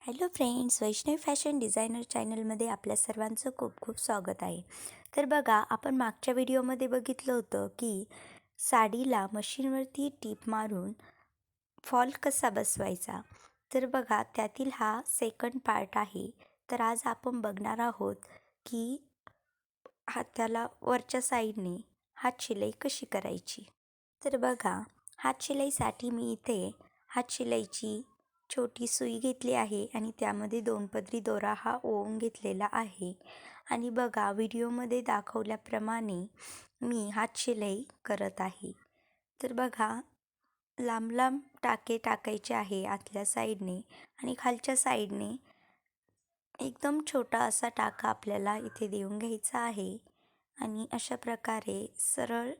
Hello friends, Vaishnavi fashion designer चॅनलमध्ये आपल्या सर्वांचं खूप खूप स्वागत आहे. तर बघा, आपण मागच्या व्हिडिओमध्ये बघितलं होतं की साडीला मशीनवरती टीप मारून फॉल कसा बसवायचा. तर बघा, त्यातील हा सेकंड पार्ट आहे. तर आज आपण बघणार आहोत की हाताला वरच्या साईडने हात शिलाई कशी करायची. तर बघा, हात शिलाईसाठी मी इथे हात शिलाईची छोटी सुई घेतली आहे आणि त्यामध्ये 2 पदरी दोरा हा ओवून घेतलेला आहे. आणि बघा, व्हिडिओमध्ये दाखवल्याप्रमाणे मी हात शिलाई करत आहे. तर बघा, लांब लांब टाके टाकायचे आहे आतल्या साईडने आणि खालच्या साईडने एकदम छोटा असा टाका आपल्याला इथे देऊन घ्यायचा आहे आणि अशा प्रकारे सरळ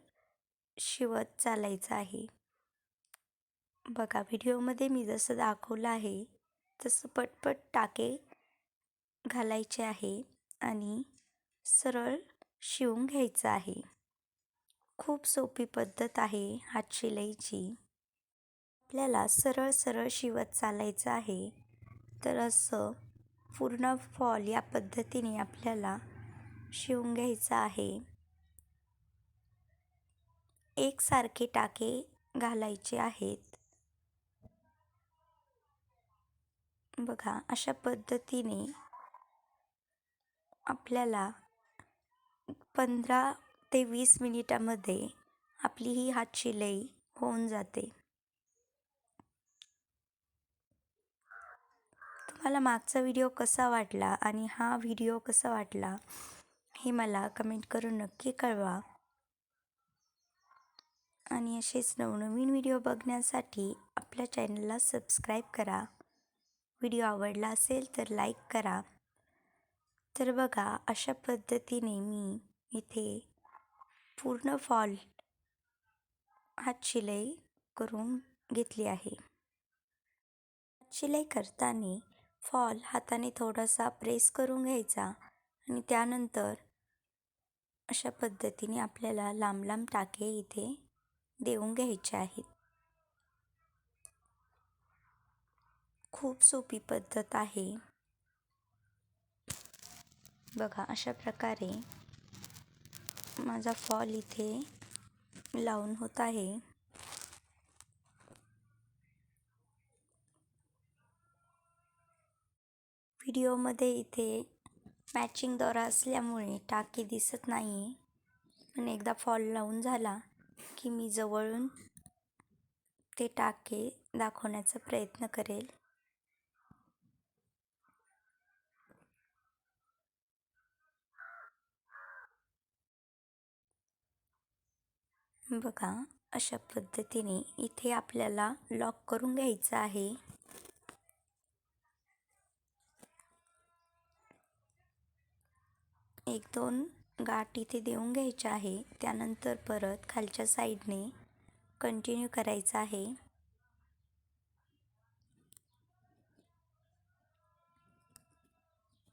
शिवत चालायचं आहे. बघा, व्हिडिओमध्ये मी जसं दाखवलं आहे तसं पटपट टाके घालायचे आहे आणि सरळ शिवून घ्यायचं आहे. खूप सोपी पद्धत आहे हात शिलाईची. आपल्याला सरळ सरळ शिवत चालायचं आहे. तर असं पूर्ण फॉल या पद्धतीने आपल्याला शिवून घ्यायचं आहे. एकसारखे टाके घालायचे आहेत. बघा, अशा पद्धतीने आपल्याला 15 ते 20 मिनिटामध्ये आपली ही हात शिलाई होऊन जाते. तुम्हाला मागचा व्हिडिओ कसा वाटला आणि हा व्हिडिओ कसा वाटला हे मला कमेंट करून नक्की कळवा. आणि असेच नवनवीन व्हिडिओ बघण्यासाठी आपल्या चॅनलला सबस्क्राईब करा. व्हिडिओ आवडला असेल तर लाईक करा. तर बघा, अशा पद्धतीने मी इथे पूर्ण फॉल हात शिलाई करून घेतली आहे. हात शिलाई करताना फॉल हाताने थोडासा प्रेस करून घ्यायचा आणि त्यानंतर अशा पद्धतीने आपल्याला लांब लांब टाके इथे देऊन घ्यायचे आहेत. खूप सोपी पद्धत आहे. बघा, अशा प्रकारे माझा फॉल इथे लावून होत आहे. व्हिडिओमध्ये इथे मॅचिंग दोरा असल्यामुळे टाके दिसत नाही. पण एकदा फॉल लावून झाला की मी जवळून ते टाके दाखवण्याचा प्रयत्न करेल. बघा, अशा पद्धतीने इथे आपल्याला लॉक करून घ्यायचं आहे. एक दोन गाठ इथे देऊन घ्यायच्या आहे. त्यानंतर परत खालच्या साईडने कंटिन्यू करायचं आहे.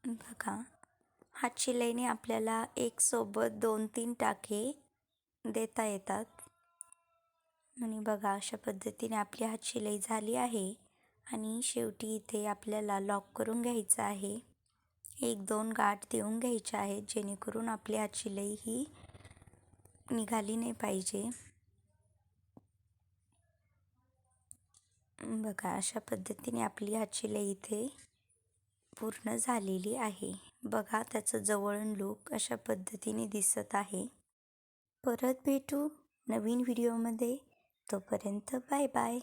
बघा, हात शिलाईने आपल्याला एक सोबत 2-3 टाके देता येतात. आणि बघा, अशा पद्धतीने आपली हात शिलाई झाली आहे आणि शेवटी इथे आपल्याला लॉक करून घ्यायचं आहे. 1-2 गाठ देऊन घ्यायच्या आहेत जेणेकरून आपली हात शिलाई ही निघाली नाही पाहिजे. बघा, अशा पद्धतीने आपली हात शिलाई इथे पूर्ण झालेली आहे. बघा, त्याचं जवळून लूक अशा पद्धतीने दिसत आहे. परत भेटू नवीन व्हिडिओमध्ये. तोपर्यंत बाय बाय.